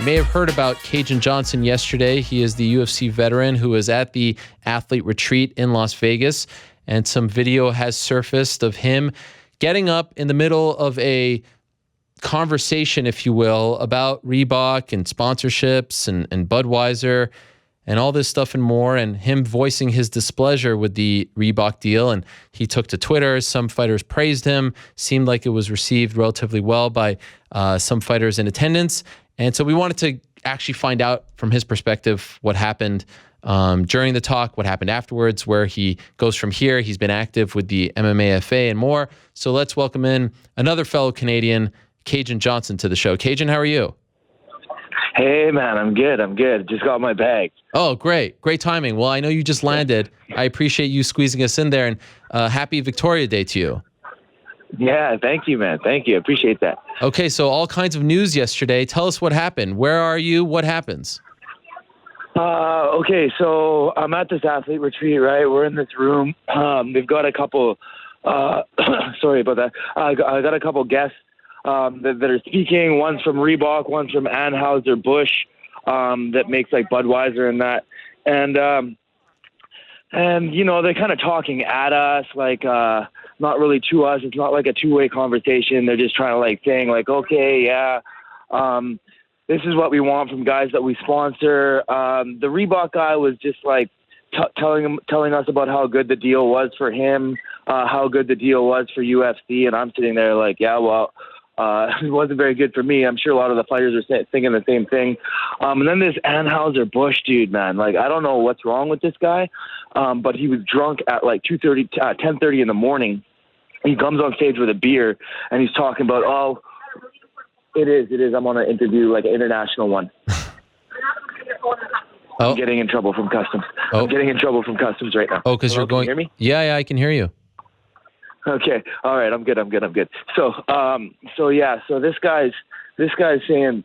You may have heard about Kajan Johnson yesterday. He is the UFC veteran who was at the athlete retreat in Las Vegas, and some video has surfaced of him getting up in the middle of a conversation, if you will, about Reebok and sponsorships and Budweiser and all this stuff and more, and him voicing his displeasure with the Reebok deal. And he took to Twitter. Some fighters praised him. Seemed like it was received relatively well by some fighters in attendance. And so we wanted to actually find out from his perspective what happened during the talk, what happened afterwards, where he goes from here. He's been active with the MMAFA and more. So let's welcome in another fellow Canadian, Kajan Johnson, to the show. Kajan, how are you? Hey, man, I'm good. Just got my bag. Oh, great. Great timing. Well, I know you just landed. I appreciate you squeezing us in there, and happy Victoria Day to you. Yeah, thank you, man. Thank you. Appreciate that. Okay, so all kinds of news yesterday. Tell us what happened. Where are you? What happens? Okay, so I'm at this athlete retreat, right? We're in this room. They've got a couple, sorry about that. I got a couple guests that are speaking. One's from Reebok, one's from Anheuser-Busch, that makes like Budweiser and that. And you know, they're kind of talking at us, like, not really to us. It's not like a two-way conversation. They're just trying to like saying like, okay, yeah, this is what we want from guys that we sponsor. The Reebok guy was just like telling us about how good the deal was for him, how good the deal was for UFC. And I'm sitting there like, yeah, well, it wasn't very good for me. I'm sure a lot of the fighters are thinking the same thing. And then this Anheuser-Busch dude, man, like, I don't know what's wrong with this guy, but he was drunk at like 10:30 in the morning. He comes on stage with a beer and he's talking about, oh, it is. I'm on an interview, like an international one. I'm getting in trouble from customs. I'm getting in trouble from customs right now. Oh, because you're going. Can you hear me? Yeah, I can hear you. Okay. All right. I'm good. So this guy's saying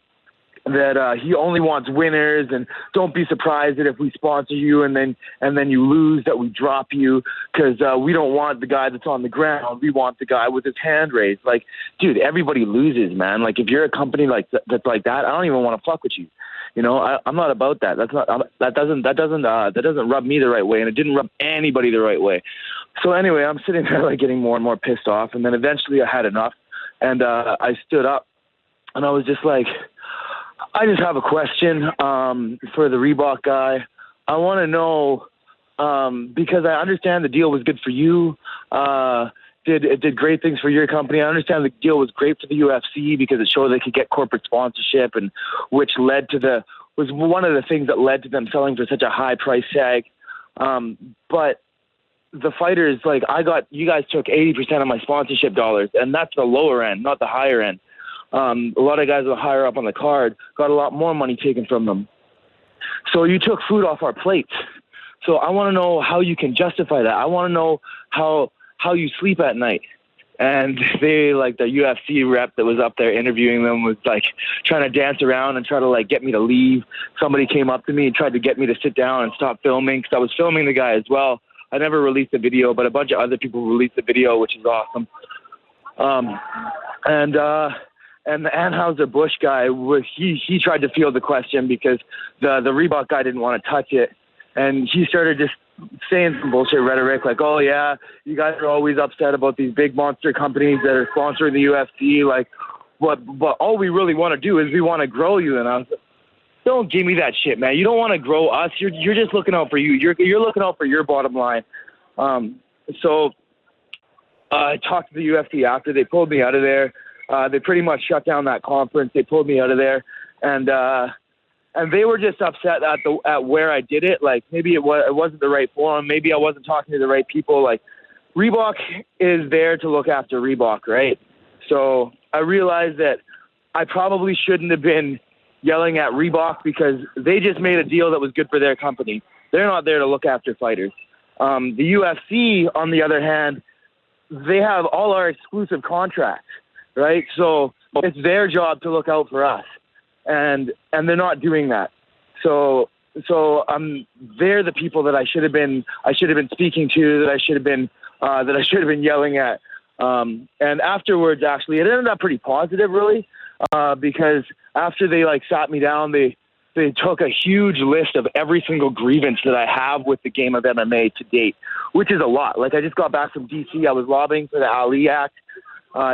that he only wants winners, and don't be surprised that if we sponsor you and then you lose, that we drop you, because we don't want the guy that's on the ground. We want the guy with his hand raised. Like, dude, everybody loses, man. Like, if you're a company like that's like that, I don't even want to fuck with you. You know, I'm not about that. That doesn't rub me the right way, and it didn't rub anybody the right way. So anyway, I'm sitting there like getting more and more pissed off, and then eventually I had enough, and I stood up, and I was just like, I just have a question for the Reebok guy. I want to know, because I understand the deal was good for you. It did great things for your company. I understand the deal was great for the UFC because it showed they could get corporate sponsorship, and which was one of the things that led to them selling for such a high price tag. But the fighters, like, you guys took 80% of my sponsorship dollars, and that's the lower end, not the higher end. A lot of guys that are higher up on the card got a lot more money taken from them. So you took food off our plates. So I want to know how you can justify that. I want to know how you sleep at night. And they, like, the UFC rep that was up there interviewing them was like trying to dance around and try to like get me to leave. Somebody came up to me and tried to get me to sit down and stop filming, because I was filming the guy as well. I never released the video, but a bunch of other people released the video, which is awesome. And the Anheuser-Busch guy, he tried to field the question because the Reebok guy didn't want to touch it. And he started just saying some bullshit rhetoric like, oh, yeah, you guys are always upset about these big monster companies that are sponsoring the UFC. Like, but all we really want to do is we want to grow you. And I was like, don't give me that shit, man. You don't want to grow us. You're just looking out for you. You're looking out for your bottom line. So I talked to the UFC after. They pulled me out of there. They pretty much shut down that conference. They pulled me out of there, and they were just upset at where I did it. Like, maybe it wasn't the right forum. Maybe I wasn't talking to the right people. Like, Reebok is there to look after Reebok, right? So I realized that I probably shouldn't have been yelling at Reebok because they just made a deal that was good for their company. They're not there to look after fighters. The UFC, on the other hand, they have all our exclusive contracts, right? So it's their job to look out for us, and they're not doing that. So they're the people that I should have been speaking to, that I should have been yelling at. And afterwards, actually, it ended up pretty positive, really. because after they like sat me down, they took a huge list of every single grievance that I have with the game of MMA to date, which is a lot. Like I just got back from DC. I was lobbying for the Ali Act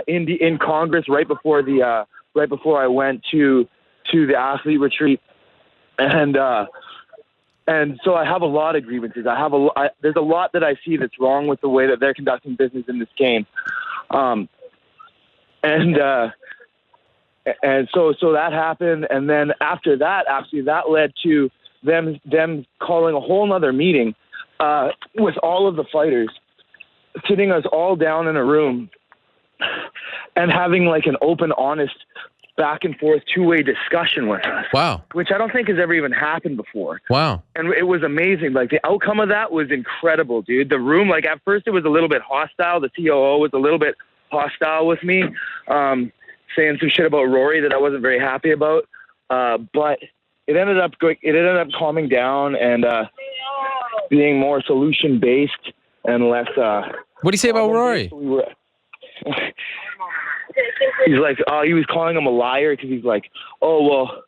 in Congress right before I went to the athlete retreat, and so I have a lot of grievances. There's a lot that I see that's wrong with the way that they're conducting business in this game, and so that happened, and then after that, actually, that led to them calling a whole nother meeting with all of the fighters, sitting us all down in a room, and having like an open, honest, back and forth, two-way discussion with us. Wow. Which I don't think has ever even happened before. Wow. And it was amazing. Like the outcome of that was incredible, dude. The room, like at first it was a little bit hostile. The COO was a little bit hostile with me, saying some shit about Rory that I wasn't very happy about. But it ended up calming down and being more solution-based and less... What do you say about Rory? He's like, he was calling him a liar because he's like, oh, well,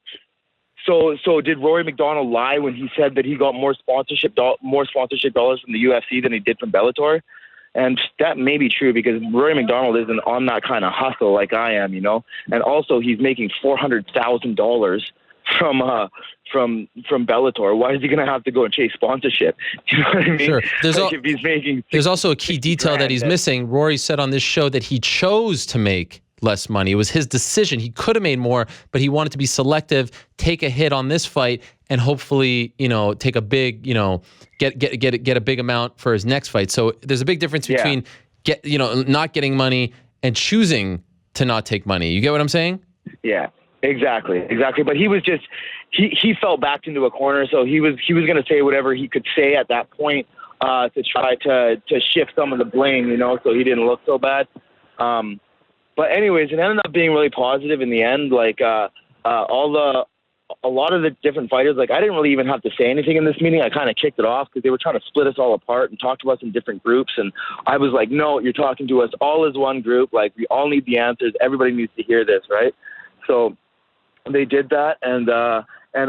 so did Rory McDonald lie when he said that he got more sponsorship dollars from the UFC than he did from Bellator? And that may be true because Rory McDonald isn't on that kind of hustle like I am, you know? And also he's making $400,000 from Bellator. Why is he going to have to go and chase sponsorship? You know what I mean? Sure. Like there's also a key detail that he's missing. Rory said on this show that he chose to make less money. It was his decision. He could have made more, but he wanted to be selective, take a hit on this fight, and hopefully, take a big, get a big amount for his next fight. So there's a big difference between not getting money and choosing to not take money. You get what I'm saying? Yeah. Exactly. But he was just he fell back into a corner, so he was going to say whatever he could say at that point to try to shift some of the blame, so he didn't look so bad. But anyways, it ended up being really positive in the end. Like a lot of the different fighters, like I didn't really even have to say anything in this meeting. I kind of kicked it off because they were trying to split us all apart and talk to us in different groups. And I was like, no, you're talking to us all as one group. Like we all need the answers. Everybody needs to hear this, right? So they did that, and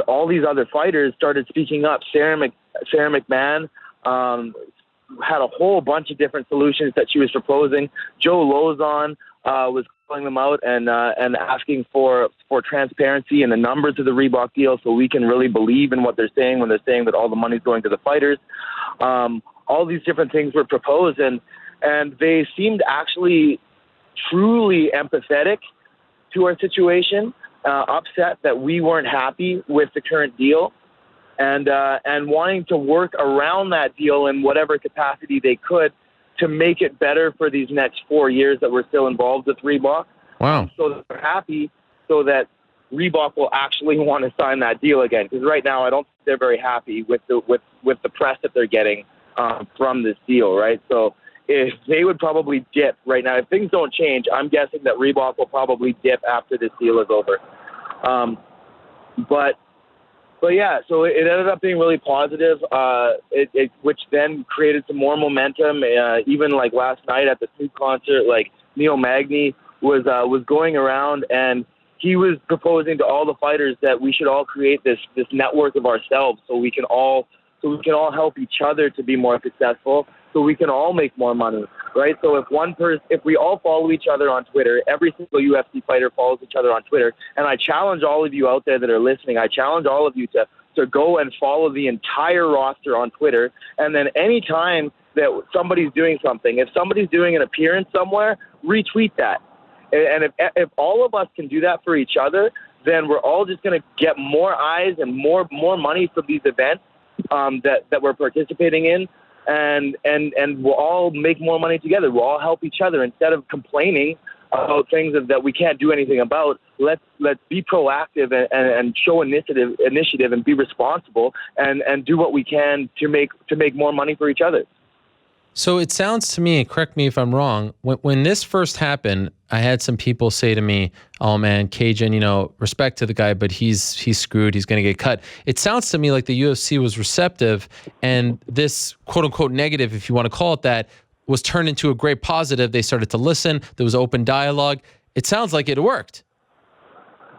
all these other fighters started speaking up. Sarah McMahon had a whole bunch of different solutions that she was proposing. Joe Lozon was calling them out and asking for transparency in the numbers of the Reebok deal, so we can really believe in what they're saying when they're saying that all the money's going to the fighters. All these different things were proposed, and they seemed actually truly empathetic to our situation. Upset that we weren't happy with the current deal, and wanting to work around that deal in whatever capacity they could to make it better for these next 4 years that we're still involved with Reebok. Wow. So that they're happy, so that Reebok will actually want to sign that deal again. Because right now, I don't think they're very happy with the press that they're getting from this deal, right? So if they would probably dip right now. If things don't change, I'm guessing that Reebok will probably dip after this deal is over. But yeah, so it ended up being really positive, which then created some more momentum. Even like last night at the Snoop concert, like Neil Magny was going around and he was proposing to all the fighters that we should all create this network of ourselves so we can all help each other to be more successful, so we can all make more money, right? So if we all follow each other on Twitter, every single UFC fighter follows each other on Twitter, and I challenge all of you out there that are listening, I challenge all of you to go and follow the entire roster on Twitter, and then anytime that somebody's doing something, if somebody's doing an appearance somewhere, retweet that. And if all of us can do that for each other, then we're all just going to get more eyes and more money from these events that we're participating in, and we'll all make more money together. We'll all help each other instead of complaining about things that we can't do anything about. Let's be proactive and show initiative and be responsible and do what we can to make more money for each other. So it sounds to me, and correct me if I'm wrong, when this first happened, I had some people say to me, oh man, Cajun, respect to the guy, but he's screwed. He's going to get cut. It sounds to me like the UFC was receptive, and this quote unquote negative, if you want to call it that, was turned into a great positive. They started to listen. There was open dialogue. It sounds like it worked.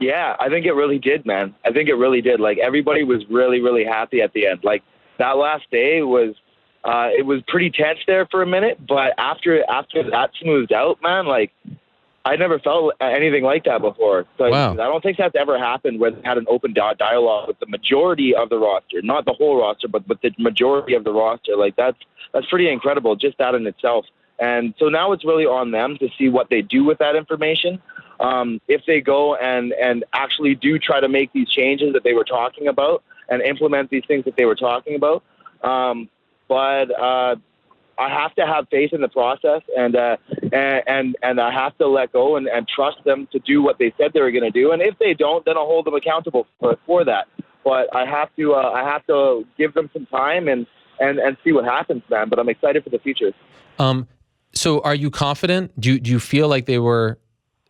Yeah, I think it really did, man. I think it really did. Like, everybody was really, really happy at the end. Like, that last day was, it was pretty tense there for a minute, but after that smoothed out, man, like, I never felt anything like that before. So Wow. I don't think that's ever happened where they had an open dialogue with the majority of the roster, not the whole roster, but with the majority of the roster. Like, that's pretty incredible, just that in itself. And so now it's really on them to see what they do with that information. If they go and actually do try to make these changes that they were talking about and implement these things that they were talking about. But I have to have faith in the process, and I have to let go and trust them to do what they said they were going to do. And if they don't, then I'll hold them accountable for that. But I have to give them some time and see what happens, man. But I'm excited for the future. So are you confident? Do you feel like they were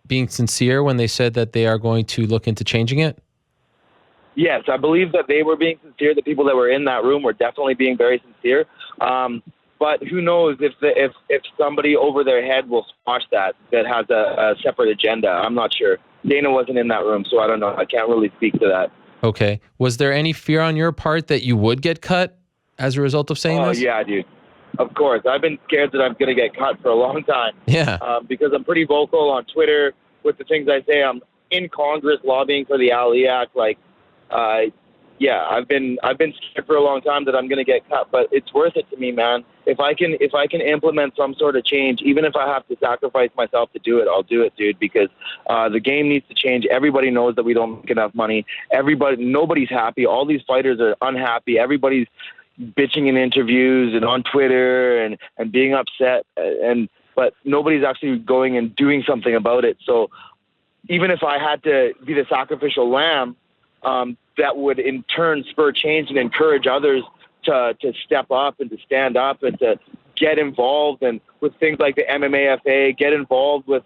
being sincere when they said that they are going to look into changing it? Yes, I believe that they were being sincere. The people that were in that room were definitely being very sincere. But who knows if somebody over their head will squash that has a separate agenda. I'm not sure. Dana wasn't in that room, so I don't know. I can't really speak to that. Okay. Was there any fear on your part that you would get cut as a result of saying this? Oh, yeah, dude. Of course. I've been scared that I'm going to get cut for a long time. Yeah. Because I'm pretty vocal on Twitter with the things I say. I'm in Congress lobbying for the Ali Act. Like, yeah, I've been scared for a long time that I'm going to get cut, but it's worth it to me, man. If I can implement some sort of change, even if I have to sacrifice myself to do it, I'll do it, dude, because the game needs to change. Everybody knows that we don't make enough money. Nobody's happy. All these fighters are unhappy. Everybody's bitching in interviews and on Twitter and being upset, but nobody's actually going and doing something about it. So even if I had to be the sacrificial lamb, that would in turn spur change and encourage others to step up and to stand up and to get involved and with things like the MMAFA, get involved with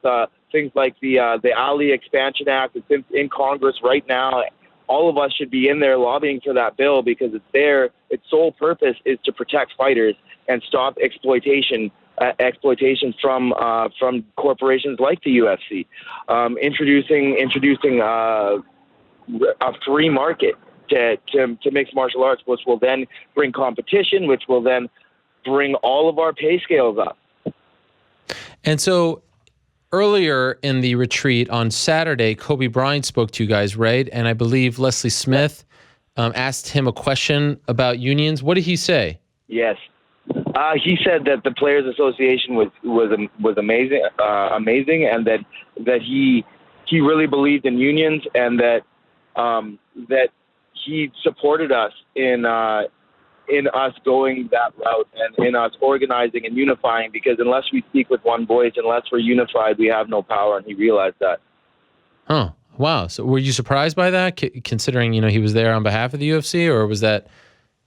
things like the Ali Expansion Act. It's in Congress right now. All of us should be in there lobbying for that bill because it's there. Its sole purpose is to protect fighters and stop exploitation from corporations like the UFC. Introducing a free market to mixed martial arts, which will then bring competition, which will then bring all of our pay scales up. And so earlier in the retreat on Saturday, Kobe Bryant spoke to you guys, right? And I believe Leslie Smith asked him a question about unions. What did he say? Yes. He said that the Players Association was amazing, and that he really believed in unions, and that he supported us in us going that route and in us organizing and unifying, because unless we speak with one voice, unless we're unified, we have no power, and he realized that. Oh, wow. So were you surprised by that, considering, he was there on behalf of the UFC, or was that?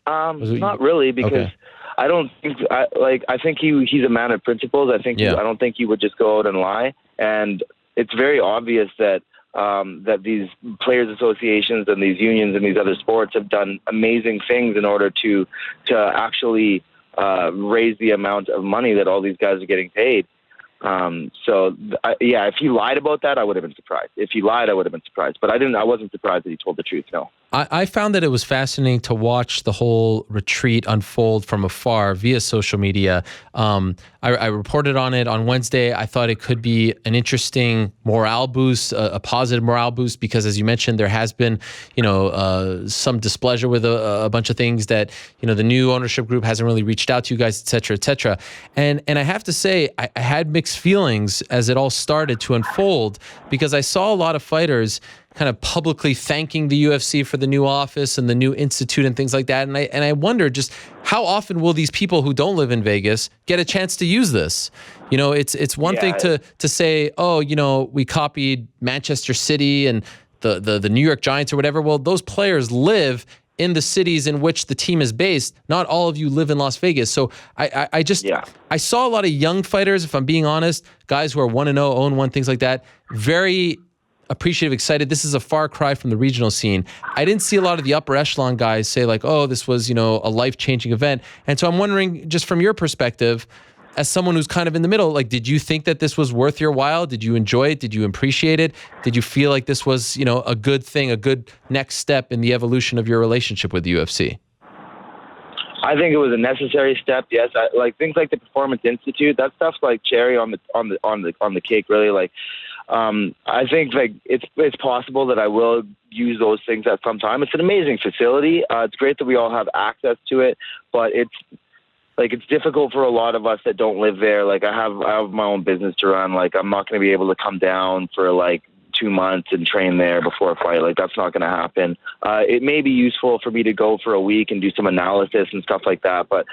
Not really, because I don't think I think he's a man of principles. I don't think he would just go out and lie, and it's very obvious that these players associations and these unions and these other sports have done amazing things in order to actually raise the amount of money that all these guys are getting paid. If he lied about that, I would have been surprised. If he lied, I would have been surprised. But I wasn't surprised that he told the truth, no. I found that it was fascinating to watch the whole retreat unfold from afar via social media. I reported on it on Wednesday. I thought it could be an interesting morale boost, a positive morale boost, because as you mentioned, there has been, some displeasure with a bunch of things that, the new ownership group hasn't really reached out to you guys, et cetera, et cetera. And I have to say, I had mixed feelings as it all started to unfold, because I saw a lot of fighters kind of publicly thanking the UFC for the new office and the new institute and things like that. And I wonder just how often will these people who don't live in Vegas get a chance to use this? It's one thing to say, we copied Manchester City and the New York Giants or whatever. Well, those players live in the cities in which the team is based. Not all of you live in Las Vegas. So I saw a lot of young fighters, if I'm being honest, guys who are 1-0, 0-1, things like that, very appreciative, excited. This is a far cry from the regional scene. I didn't see a lot of the upper echelon guys say like, oh, this was, a life-changing event. And so I'm wondering, just from your perspective, as someone who's kind of in the middle, like, did you think that this was worth your while? Did you enjoy it? Did you appreciate it? Did you feel like this was, a good thing, a good next step in the evolution of your relationship with the UFC? I think it was a necessary step. Yes, like things like the Performance Institute. That stuff's like cherry on the cake. Really, like I think like it's possible that I will use those things at some time. It's an amazing facility. It's great that we all have access to it, but it's difficult for a lot of us that don't live there. Like I have my own business to run. Like I'm not going to be able to come down for like 2 months and train there before a fight. Like that's not going to happen. It may be useful for me to go for a week and do some analysis and stuff like that, but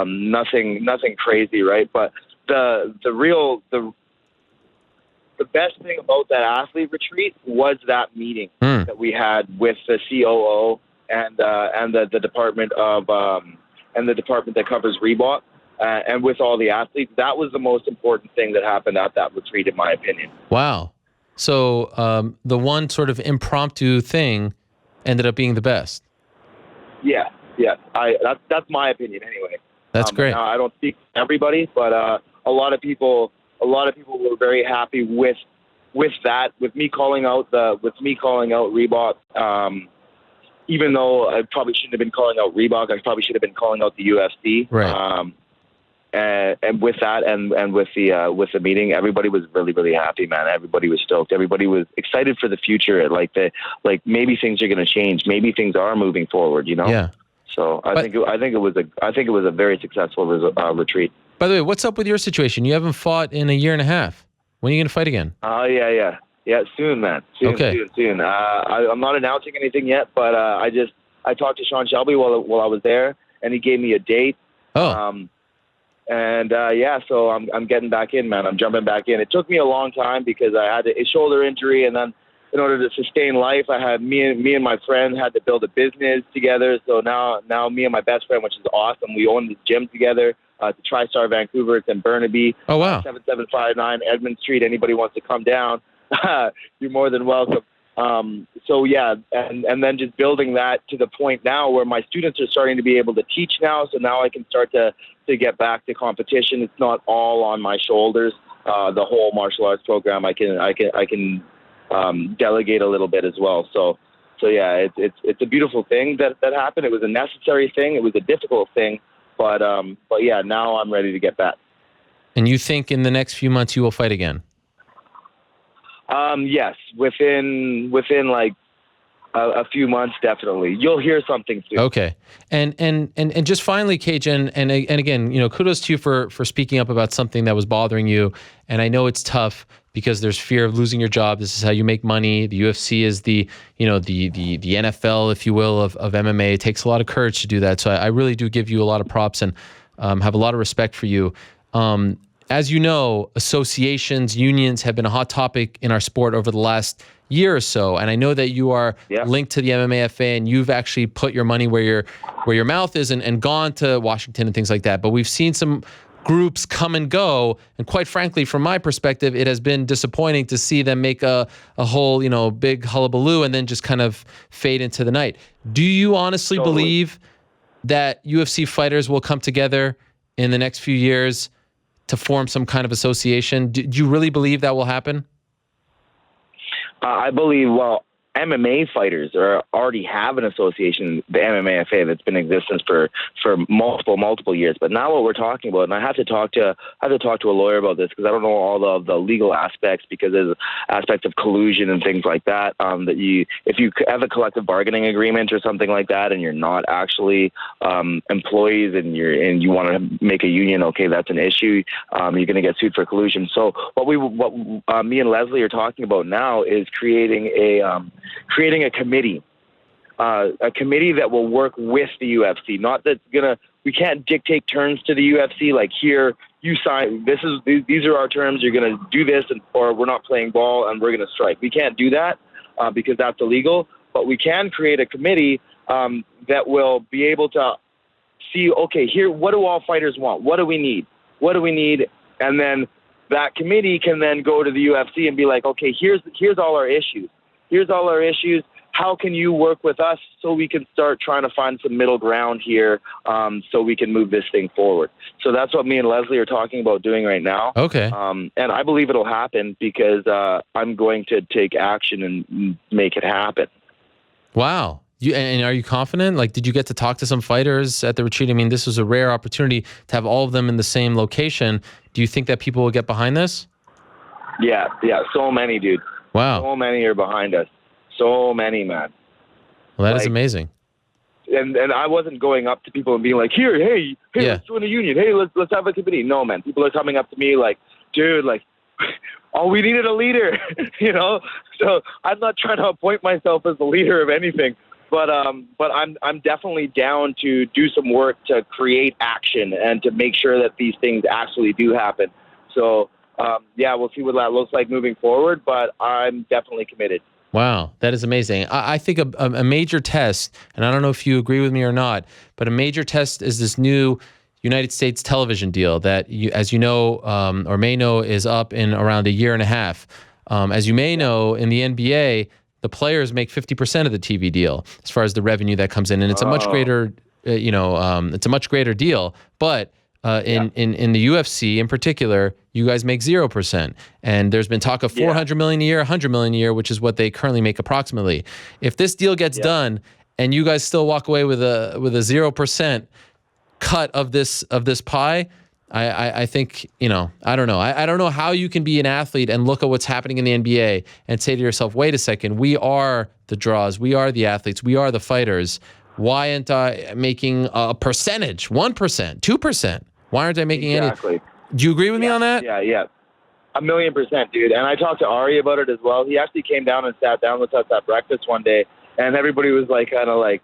nothing crazy, right? But the best thing about that athlete retreat was that meeting that we had with the COO and the department of and the department that covers Reebok and with all the athletes. That was the most important thing that happened at that retreat, in my opinion. Wow. So the one sort of impromptu thing ended up being the best. Yeah. That's my opinion anyway. That's great. Now, I don't speak for everybody, but a lot of people were very happy with that, with me calling out Reebok. Even though I probably shouldn't have been calling out Reebok, I probably should have been calling out the UFC. Right. And with that, and with the meeting, everybody was really, really happy, man. Everybody was stoked. Everybody was excited for the future. Like maybe things are going to change. Maybe things are moving forward. Yeah. So I think it was a very successful retreat. By the way, what's up with your situation? You haven't fought in a year and a half. When are you going to fight again? Oh yeah, soon, man. Soon. I'm not announcing anything yet, but I talked to Sean Shelby while I was there, and he gave me a date. Oh. So I'm getting back in, man. I'm jumping back in. It took me a long time because I had a shoulder injury, and then in order to sustain life, I had me and my friend had to build a business together. So now me and my best friend, which is awesome, we own this gym together. The TriStar Vancouver. It's in Burnaby. Oh wow. 7759 Edmund Street. Anybody wants to come down, you're more than welcome. So yeah, and then just building that to the point now where my students are starting to be able to teach now. So now I can start to get back to competition. It's not all on my shoulders. The whole martial arts program, I can delegate a little bit as well. So yeah, it's a beautiful thing that happened. It was a necessary thing. It was a difficult thing, but yeah, now I'm ready to get back. And you think in the next few months you will fight again? Yes, within like a few months, definitely. You'll hear something soon. Okay. And just finally, Cajun, and again, kudos to you for speaking up about something that was bothering you. And I know it's tough because there's fear of losing your job. This is how you make money. The UFC is the NFL, if you will, of MMA. It takes a lot of courage to do that. So I really do give you a lot of props and have a lot of respect for you. As you know, associations, unions have been a hot topic in our sport over the last year or so. And I know that you are linked to the MMAFA and you've actually put your money where your mouth is and gone to Washington and things like that. But we've seen some groups come and go. And quite frankly, from my perspective, it has been disappointing to see them make a whole, big hullabaloo and then just kind of fade into the night. Do you honestly believe that UFC fighters will come together in the next few years to form some kind of association? Do you really believe that will happen? I believe, MMA fighters already have an association, the MMAFA, that's been in existence for multiple years. But now what we're talking about, and I have to talk to a lawyer about this because I don't know all of the legal aspects, because there's aspects of collusion and things like that. If you have a collective bargaining agreement or something like that, and you're not actually employees, and you want to make a union, okay, that's an issue. You're going to get sued for collusion. So what me and Leslie are talking about now is creating a committee, that will work with the UFC. Not that we can't dictate terms to the UFC. Like, here, you sign. These are our terms. You're going to do this, or we're not playing ball, and we're going to strike. We can't do that because that's illegal. But we can create a committee that will be able to see, okay, here, what do all fighters want? What do we need? And then that committee can then go to the UFC and be like, okay, here's all our issues. how can you work with us so we can start trying to find some middle ground here, so we can move this thing forward. So that's what me and Leslie are talking about doing right now. Okay. And I believe it'll happen because I'm going to take action and make it happen. Wow. And are you confident? Like, did you get to talk to some fighters at the retreat? I mean, this was a rare opportunity to have all of them in the same location. Do you think that people will get behind this? Yeah. So many, dude. Wow. So many are behind us. So many, man. Well, that is amazing. And I wasn't going up to people and being like, hey, Yeah. let's join a union. Hey, let's have a committee. No, man. People are coming up to me like, dude, like, oh, we needed a leader, you know? So I'm not trying to appoint myself as the leader of anything. But I'm definitely down to do some work to create action and to make sure that these things actually do happen. So, we'll see what that looks like moving forward, but I'm definitely committed. Wow, that is amazing. I think a major test, and I don't know if you agree with me or not, but a major test is this new United States television deal that, as you know, or may know, is up in around a year and a half. As you may know, in the NBA, the players make 50% of the TV deal as far as the revenue that comes in, and it's a much greater, it's a much greater deal. But in the UFC in particular, you guys make 0%, and there's been talk of $400 million a year, $100 million a year, which is what they currently make approximately. If this deal gets done, and you guys still walk away with a 0% cut of this pie, I think, I don't know. I don't know how you can be an athlete and look at what's happening in the NBA and say to yourself, wait a second, we are the draws, we are the athletes, we are the fighters. Why aren't I making a percentage, 1%, 2%? Why aren't I making any? Do you agree with me on that? Yeah. 1,000,000%, dude. And I talked to Ari about it as well. He actually came down and sat down with us at breakfast one day, and everybody was like, kind of like,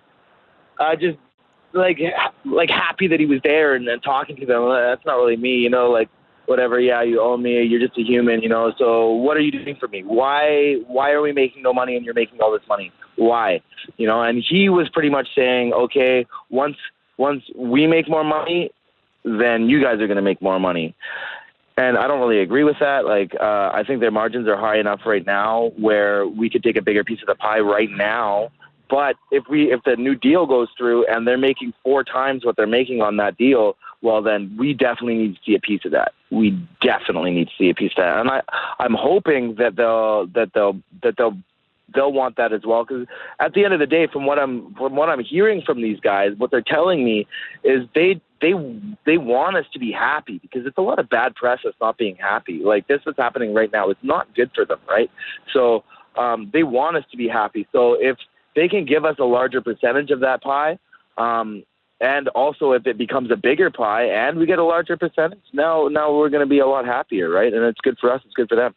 just like happy that he was there and talking to them. That's not really me, like, whatever. Yeah, you owe me. You're just a human, so what are you doing for me? Why are we making no money and you're making all this money? Why? And he was pretty much saying, okay, once we make more money, then you guys are going to make more money. And I don't really agree with that. Like, I think their margins are high enough right now where we could take a bigger piece of the pie right now. But if the new deal goes through and they're making 4 times what they're making on that deal, well, then we definitely need to see a piece of that. We definitely need to see a piece of that. And I'm hoping that they'll want that as well. Because at the end of the day, from what I'm hearing from these guys, what they're telling me is they want us to be happy, because it's a lot of bad press us not being happy. Like, this is happening right now. It's not good for them, right? So they want us to be happy. So if they can give us a larger percentage of that pie, and also if it becomes a bigger pie and we get a larger percentage, now we're going to be a lot happier, right? And it's good for us. It's good for them.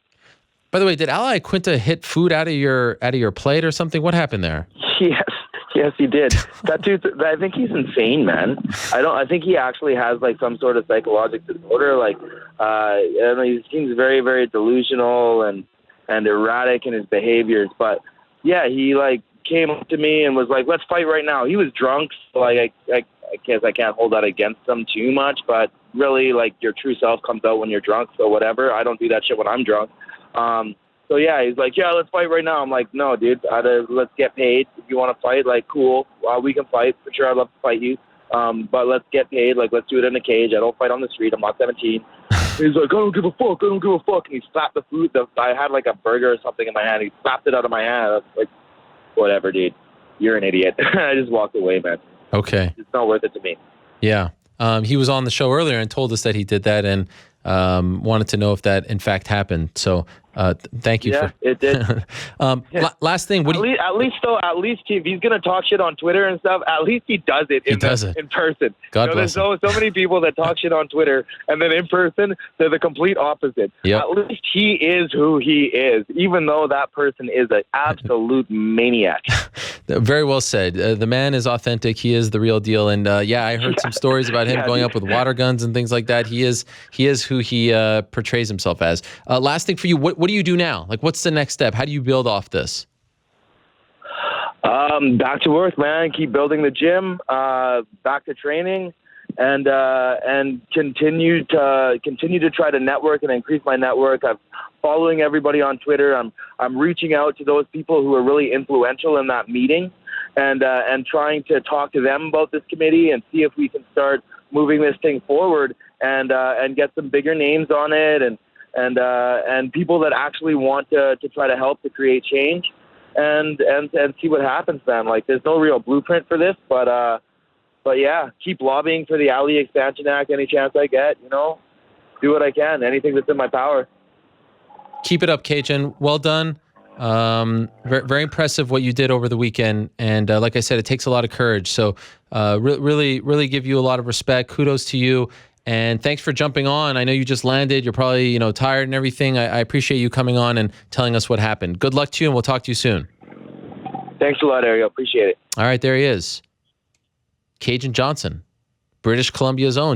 By the way, did Al Iaquinta hit food out of your plate or something? What happened there? Yes, he did. That dude, I think he's insane, man. I think he actually has like some sort of psychological disorder. Like, he seems very, very delusional and erratic in his behaviors. But yeah, he like came up to me and was like, "Let's fight right now." He was drunk, so like I guess I can't hold that against him too much. But really, like, your true self comes out when you're drunk. So whatever. I don't do that shit when I'm drunk. So yeah, he's like, "Yeah, let's fight right now." I'm like, "No, dude, let's get paid. If you want to fight, like, cool. We can fight. For sure, I'd love to fight you. But let's get paid. Like, let's do it in a cage. I don't fight on the street. I'm not 17. He's like, "I don't give a fuck. I don't give a fuck." And he slapped the food. I had like a burger or something in my hand. He slapped it out of my hand. I was like, whatever, dude. You're an idiot. I just walked away, man. Okay. It's not worth it to me. Yeah. He was on the show earlier and told us that he did that, and wanted to know if that in fact happened. So thank you. Yeah, it did. Last thing. At least if he's gonna talk shit on Twitter and stuff, at least he does it in person. God bless him. There's so many people that talk shit on Twitter, and then in person they're the complete opposite. Yep. At least he is who he is, even though that person is an absolute maniac. Very well said. The man is authentic. He is the real deal. And I heard some stories about him going up with water guns and things like that. He is who he portrays himself as. Last thing for you, what do you do now? Like, what's the next step? How do you build off this? Back to work, man. Keep building the gym. Back to training, and continue to try to network and increase my network. I've following everybody on Twitter. I'm reaching out to those people who are really influential in that meeting, and trying to talk to them about this committee and see if we can start moving this thing forward and get some bigger names on it and people that actually want to try to help to create change and see what happens then. Like, there's no real blueprint for this, but yeah, keep lobbying for the Ali Expansion Act any chance I get, do what I can, anything that's in my power. Keep it up, Cajun. Well done. Very, very impressive what you did over the weekend. And like I said, it takes a lot of courage. So really give you a lot of respect. Kudos to you. And thanks for jumping on. I know you just landed. You're probably, tired and everything. I appreciate you coming on and telling us what happened. Good luck to you, and we'll talk to you soon. Thanks a lot, Ariel. Appreciate it. All right, there he is. Cajun Johnson, British Columbia's own.